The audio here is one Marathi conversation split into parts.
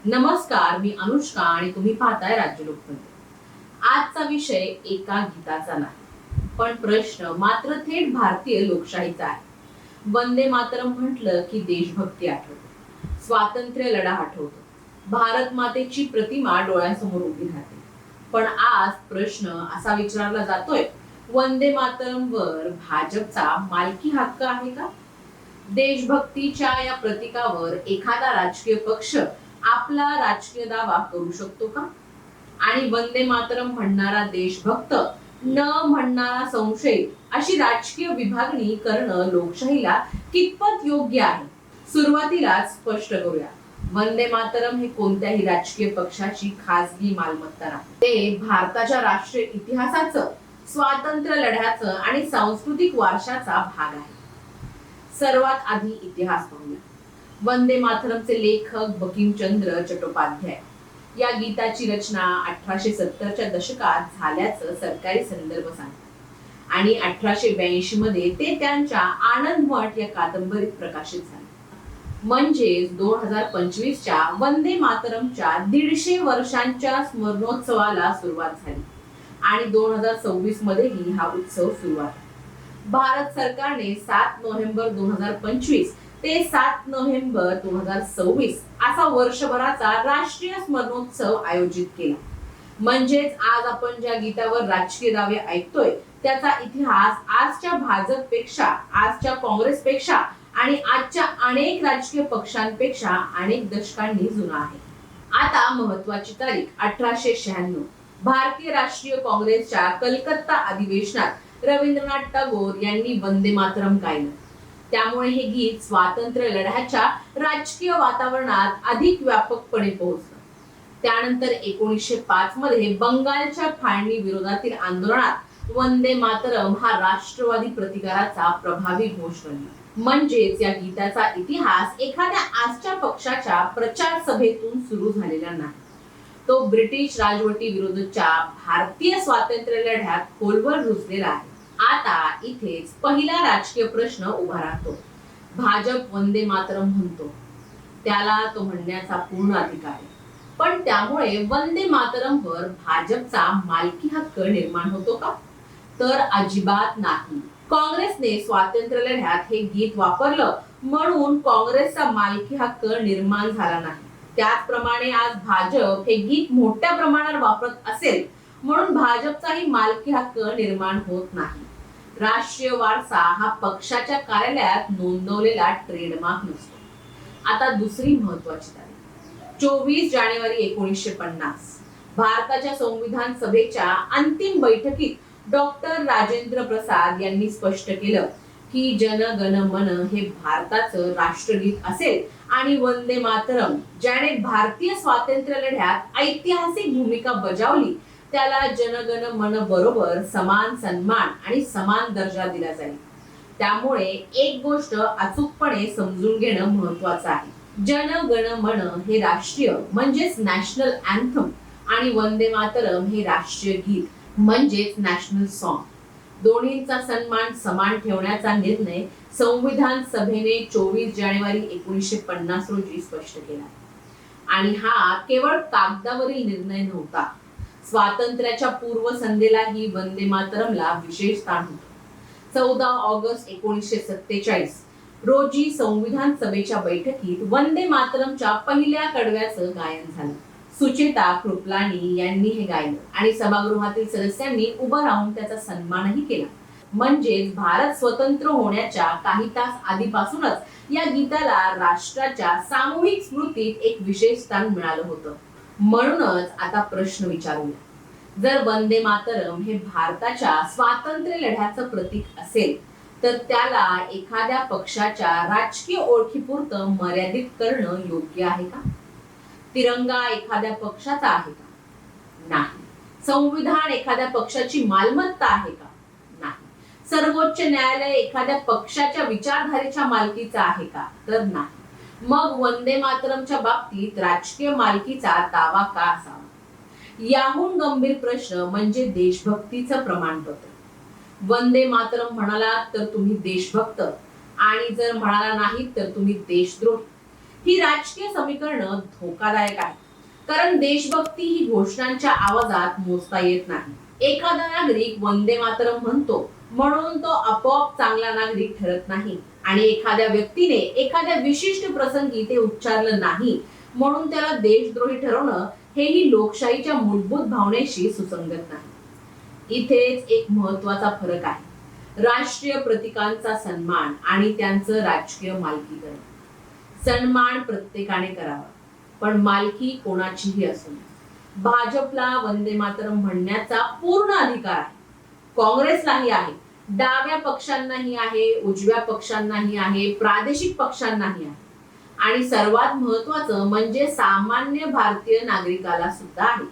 नमस्कार, मी अनुष्का आणि तुम्ही पाहताय राज्य लोकमत. आजचा विषय एका गीताचा नाही, पण प्रश्न मात्र थेट भारतीय लोकशाहीचा आहे. वंदे मातरम म्हटलं की देशभक्ती आठवते, स्वातंत्र्य लढा आठवतो, भारत मातेची प्रतिमा डोळ्यासमोर उभी राहते. पण आज प्रश्न असा विचारला जातोय, वंदे मातरम वर भाजपचा मालकी हक्क आहे का? देशभक्तीच्या या प्रतीकावर एखादा राजकीय पक्ष आपला राजकीय दावा करू शकतो का? आणि वंदे मातरम म्हणणारा देशभक्त, न म्हणणारा संशय, अशी राजकीय विभागणी करणं लोकशाहीला कितपत योग्य आहे? सुरुवातीलाच स्पष्ट करूया, वंदे मातरम हे कोणत्याही राजकीय पक्षाची खासगी मालमत्ता नाही. ते भारताच्या राष्ट्रीय इतिहासाचं, स्वातंत्र्य लढ्याचं आणि सांस्कृतिक वारशाचा भाग आहे. सर्वात आधी इतिहास पाहूया. वंदे मातरमचे लेखक बंकिमचंद्र चट्टोपाध्याय. या गीताची रचना 1870च्या दशकात झाल्याचं सरकारी संदर्भ सांगतात आणि 1882 मध्ये ते त्यांच्या आनंदमठ या कादंबरीत प्रकाशित झाले. म्हणजेच 2025च्या वंदे मातरमच्या 150 वर्षांच्या स्मरणोत्सवाला सुरुवात झाली आणि 2026 मध्येही हा उत्सव सुरू आहे. भारत सरकारने 7 नोव्हेंबर 2025 ते 7 नोव्हेंबर 2026 असा वर्षभराचा राष्ट्रीय स्मरणोत्सव आयोजित केला. म्हणजेच आज आपण ज्या गीतावर राजकीय दावे ऐकतोय त्याचा इतिहास आजच्या भाजपपेक्षा, आजच्या काँग्रेसपेक्षा आणि आजच्या अनेक राजकीय पक्षांपेक्षा अनेक दशकांनी जुना आहे. आता महत्वाची तारीख 1896. भारतीय राष्ट्रीय काँग्रेसच्या कलकत्ता अधिवेशनात रवींद्रनाथ टागोर यांनी वंदे मातरम गायलं. त्यामुळे हे गीत स्वातंत्र्य लढ्याच्या राजकीय वातावरणात अधिक व्यापकपणे पोहोचलं. त्यानंतर 1905 मध्ये बंगालच्या फाळणी विरोधातील आंदोलनात वंदे मातरम हा राष्ट्रवादी प्रतिकाराचा प्रभावी घोष बनला. म्हणजेच या गीताचा इतिहास एखाद्या आजच्या पक्षाच्या प्रचार सभेतून सुरू झालेला नाही. तो ब्रिटिश राजवटी विरोधाच्या भारतीय स्वातंत्र्य लढ्यात खोलवर रुजलेला आहे. आता इथेच पहिला राजकीय प्रश्न उभा राहतो. भाजप वंदे मातरम म्हणतो, त्याला तो म्हणण्याचा पूर्ण अधिकार आहे, पण त्यामुळे वंदे मातरमवर भाजपचा मालकी हक्क निर्माण होतो का? तर अजिबात नाही. काँग्रेसने स्वातंत्र्य लढ्यात हे गीत वापरलं म्हणून काँग्रेसचा मालकी हक्क निर्माण झाला नाही. त्याचप्रमाणे आज भाजप हे गीत मोठ्या प्रमाणावर वापरत असेल म्हणून भाजपचाही मालकी हक्क निर्माण होत नाही. राष्ट्रीय वारसा हा पक्षाच्या कार्यालयात नोंदवलेला ट्रेडमार्क नसतो. आता दुसरी महत्वाची तारीख 24 जानेवारी 1950. भारताच्या संविधान सभेच्या अंतिम बैठकीत डॉक्टर राजेंद्र प्रसाद यांनी स्पष्ट केलं की जन गण मन हे भारताचं राष्ट्रगीत असेल आणि वंदे मातरम ज्याने भारतीय स्वातंत्र्य लढ्यात ऐतिहासिक भूमिका बजावली त्याला जनगण मन बरोबर समान सन्मान आणि समान दर्जा दिला जाईल. त्यामुळे एक गोष्ट अचूकपणे समजून घेणं महत्वाचं आहे. जनगण मन हे राष्ट्रीय म्हणजेच नॅशनल अँथम आणि वंदे मातरम हे राष्ट्रीय गीत म्हणजेच नॅशनल सॉन्ग. दोन्हींचा सन्मान समान ठेवण्याचा निर्णय संविधान सभेने 24 जानेवारी 1950 रोजी स्पष्ट केला आणि हा केवळ कागदावरील निर्णय नव्हता. स्वातंत्र्याच्या पूर्वसंध्येलाही वंदे मातरमला विशेष स्थान होतं. 14 ऑगस्ट 1947 रोजी संविधान सभेच्या बैठकीत वंदे मातरमच्या पहिल्या कडव्याचं गायन झालं. सुचेता कृपलानी यांनी हे गायलं आणि सभागृहातील सदस्यांनी उभं राहून त्याचा सन्मानही केला. म्हणजेच भारत स्वतंत्र होण्याच्या काही तास आधीपासूनच या गीताला राष्ट्राच्या सामूहिक स्मृतीत एक विशेष स्थान मिळालं होतं. म्हणूनच आता प्रश्न विचारूया, जर वंदे मातरम हे भारताच्या स्वातंत्र्य लढ्याचं प्रतीक असेल तर त्याला एखाद्या पक्षाच्या राजकीय ओळखीपुरतं मर्यादित करणं योग्य आहे का? तिरंगा एखाद्या पक्षाचा आहे का? नाही. संविधान एखाद्या पक्षाची मालमत्ता आहे का? नाही. सर्वोच्च न्यायालय एखाद्या पक्षाच्या विचारधारेच्या मालकीचा आहे का? तर नाही. मग वंदे मातरमच्या बाबतीत राजकीय मालकीचा दावा का असावा? याहून गंभीर प्रश्न म्हणजे देशभक्तीचं प्रमाणपत्र. वंदे मातरम म्हणाला तर तुम्ही देशभक्त आणि जर म्हणाला नाही तर तुम्ही देशद्रोही. ही राजकीय समीकरणं धोकादायक आहेत, कारण देशभक्ती ही घोषणांच्या आवाजात मोजता येत नाही. एखादा नागरिक वंदे मातरम म्हणतो म्हणून तो आपोआप चांगला नागरिक ठरत नाही, आणि एखाद्या व्यक्तीने एखाद्या विशिष्ट प्रसंगी ते उच्चारलं नाही म्हणून त्याला देशद्रोही ठरवणं हेही लोकशाहीच्या मूलभूत भावनेशी सुसंगत नाही. इथेच एक महत्वाचा फरक आहे, राष्ट्रीय प्रतीकांचा सन्मान आणि त्यांचं राजकीय मालकीकरण. सन्मान प्रत्येकाने करावा, पण मालकी कोणाचीही असू नये. भाजपला वंदे मातरम म्हणण्याचा पूर्ण अधिकार आहे, काँग्रेसलाही आहे, डाव्या पक्षांनाही आहे, उजव्या पक्षांनाही आहे, प्रादेशिक पक्षांनाही आहे, आणि सर्वात महत्वाचं म्हणजे सामान्य भारतीय नागरिकाला सुद्धा आहे,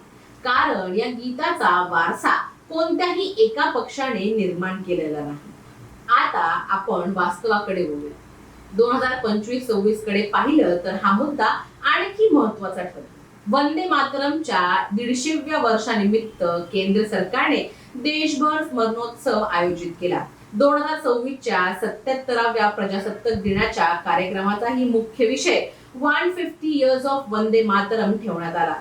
कारण या गीताचा वारसा कोणत्याही एका पक्षाने निर्माण केलेला नाही. आता आपण वास्तवाकडे वळूया. 2025-26 कडे पाहिलं तर हा मुद्दा आणखी महत्वाचा ठरतो. वंदे मातरमच्या 150व्या वर्षानिमित्त केंद्र सरकारने देशभर स्मरणोत्सव आयोजित केला. 2026च्या 77व्या प्रजासत्ताक दिनाच्या कार्यक्रमाचाही मुख्य विषय 150 इयर्स ऑफ वंदे मातरम ठेवण्यात आला.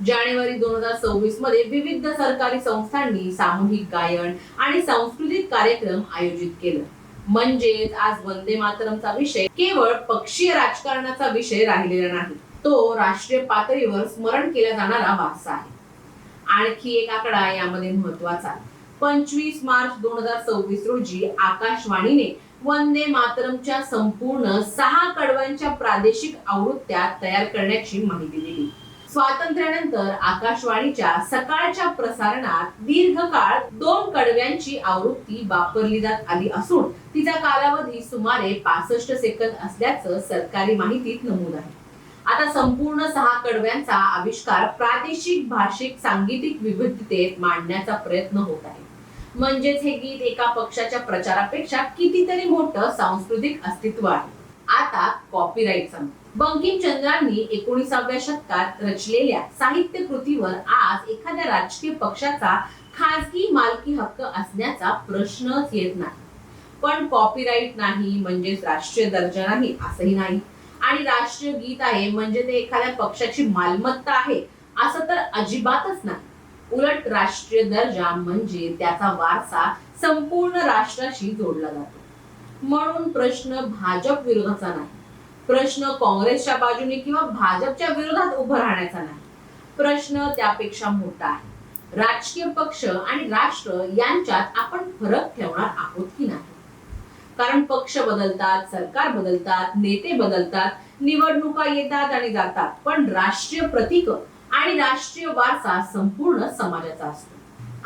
जानेवारी 2026 मध्ये विविध सरकारी संस्थांनी सामूहिक गायन आणि सांस्कृतिक कार्यक्रम आयोजित केले. म्हणजेच आज वंदे मातरमचा विषय केवळ पक्षीय राजकारणाचा विषय राहिलेला नाही, तो राष्ट्रीय पातळीवर स्मरण केला जाणारा वारसा आहे. आणखी एक आकडा यामध्ये महत्वाचा. 25 मार्च 2026 रोजी आकाशवाणीने वंदे मातरमच्या संपूर्ण 6 कडव्यांच्या प्रादेशिक आवृत्त्या तयार करण्याची माहिती दिली. स्वातंत्र्यानंतर आकाशवाणीच्या सकाळच्या प्रसारणात दीर्घकाळ 2 कडव्यांची आवृत्ती वापरली जात आली असून तिचा कालावधी सुमारे 65 सेकंद असल्याचं सरकारी माहितीत नमूद आहे. आता संपूर्ण 6 कडव्यांचा आविष्कार प्रादेशिक भाषिक सांगीतिक विविधतेत मांडण्याचा प्रयत्न होत आहे. म्हणजेच हे गीत एका पक्षाच्या प्रचारापेक्षा कितीतरी मोठं सांस्कृतिक अस्तित्व आहे. आता कॉपीराईटचा. बंकिमचंद्रांनी 19व्या शतकात रचलेल्या साहित्य कृतीवर आज एखाद्या राजकीय पक्षाचा खासगी मालकी हक्क असण्याचा प्रश्नच येत नाही. पण कॉपीराईट नाही म्हणजेच राष्ट्रीय दर्जा नाही असंही नाही, आणि राष्ट्रीय गीत आहे म्हणजे ते एखाद्या पक्षाची मालमत्ता आहे असं तर अजिबातच नाही. उलट राष्ट्रीय दर्जा म्हणजे त्याचा वारसा संपूर्ण राष्ट्राशी जोडला जातो. म्हणून प्रश्न भाजप विरोधाचा नाही, प्रश्न काँग्रेसच्या बाजूने किंवा भाजपच्या विरोधात उभं राहण्याचा नाही. प्रश्न त्यापेक्षा मोठा आहे. राजकीय पक्ष आणि राष्ट्र यांच्यात आपण फरक ठेवणार आहोत की नाही? कारण पक्ष बदलतात, सरकार बदलतात, नेते बदलतात, निवडणुका येतात आणि जातात, पण राष्ट्रीय प्रतीक आणि राष्ट्रीय वारसा संपूर्ण समाजाचा असतो.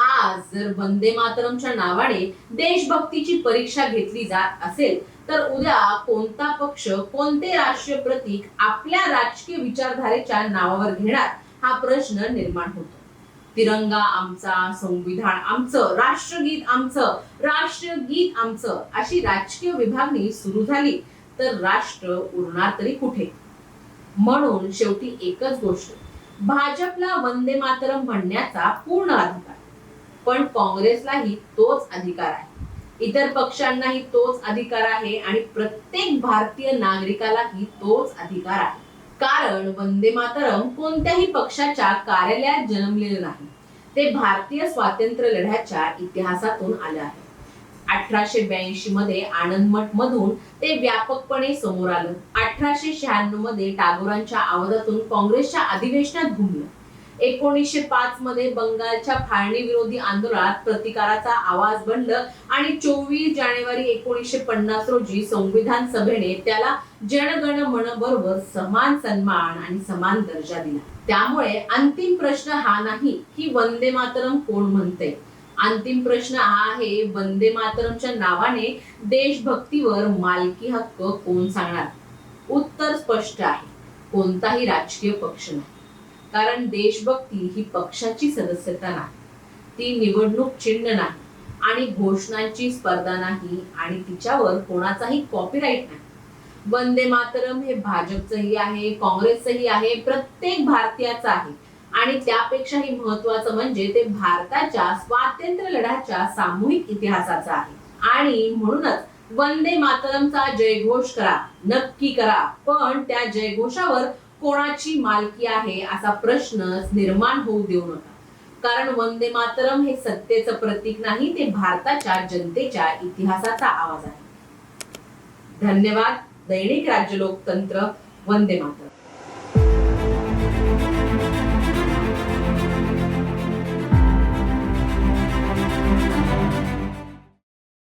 आज जर वंदे मातरमच्या नावाने देशभक्तीची परीक्षा घेतली जात असेल तर उद्या कोणता पक्ष कोणते राष्ट्रीय प्रतीक आपल्या राजकीय विचारधारेच्या नावावर घेणार हा प्रश्न निर्माण होतो. तिरंगा आमचा, संविधान आमचं, राष्ट्रगीत आमचं, राष्ट्रीय गीत आमचं अशी राजकीय विभागणी सुरू झाली तर राष्ट्र उरणार तरी कुठे? म्हणून शेवटी एकच गोष्ट, भाजपला वंदे मातरम म्हणण्याचा पूर्ण अधिकार, पण काँग्रेसलाही तोच अधिकार आहे, इतर पक्षांनाही तोच अधिकार आहे, आणि प्रत्येक भारतीय नागरिकालाही तोच अधिकार आहे. कारण वंदे मातरम कोणत्याही पक्षाच्या कार्यालयात जन्मलेलं नाही, ते भारतीय स्वातंत्र्य लढ्याच्या इतिहासातून आलं आहे. 1882 मध्ये आनंदमठ मधून ते व्यापकपणे समोर आलं. 1896 मध्ये टागोरांच्या आवाजातून काँग्रेसच्या अधिवेशनात घुमलं. 1905 मध्ये बंगालच्या फाळणी विरोधी आंदोलनात प्रतिकाराचा आवाज बनलं, आणि 24 जानेवारी 1950 रोजी संविधान सभेने त्याला जनगण मन बरोबर समान सन्मान आणि समान दर्जा दिला. त्यामुळे अंतिम प्रश्न हा नाही की वंदे मातरम कोण म्हणते, अंतिम प्रश्न हा आहे वंदे मातरमच्या नावाने देशभक्तीवर मालकी हक्क कोण सांगणार? उत्तर स्पष्ट आहे, कोणताही राजकीय पक्ष नाही. कारण देशभक्ती ही पक्षाची सदस्यता नाही, ती निवडणूक चिन्ह नाही आणि घोषणांची स्पर्धा नाही, आणि तिच्यावर कोणाचाही कॉपीराईट नाही. वंदे मातरम हे भाजपचंही आहे, काँग्रेसचंही आहे, प्रत्येक भारतीयाचं आहे, आणि त्यापेक्षाही महत्वाचं म्हणजे ते भारताच्या स्वातंत्र्य लढ्याच्या सामूहिक इतिहासाचं आहे. आणि म्हणूनच वंदे मातरमचा जयघोष करा, नक्की करा, पण त्या जयघोषावर कोणाची मालकी आहे असा प्रश्न निर्माण होऊ देऊ नका. कारण वंदे मातरम हे सत्तेचं प्रतीक नाही, ते भारताच्या जनतेच्या इतिहासाचा आवाज आहे. धन्यवाद. दैनिक राज्य लोकतंत्र. वंदे मातरम.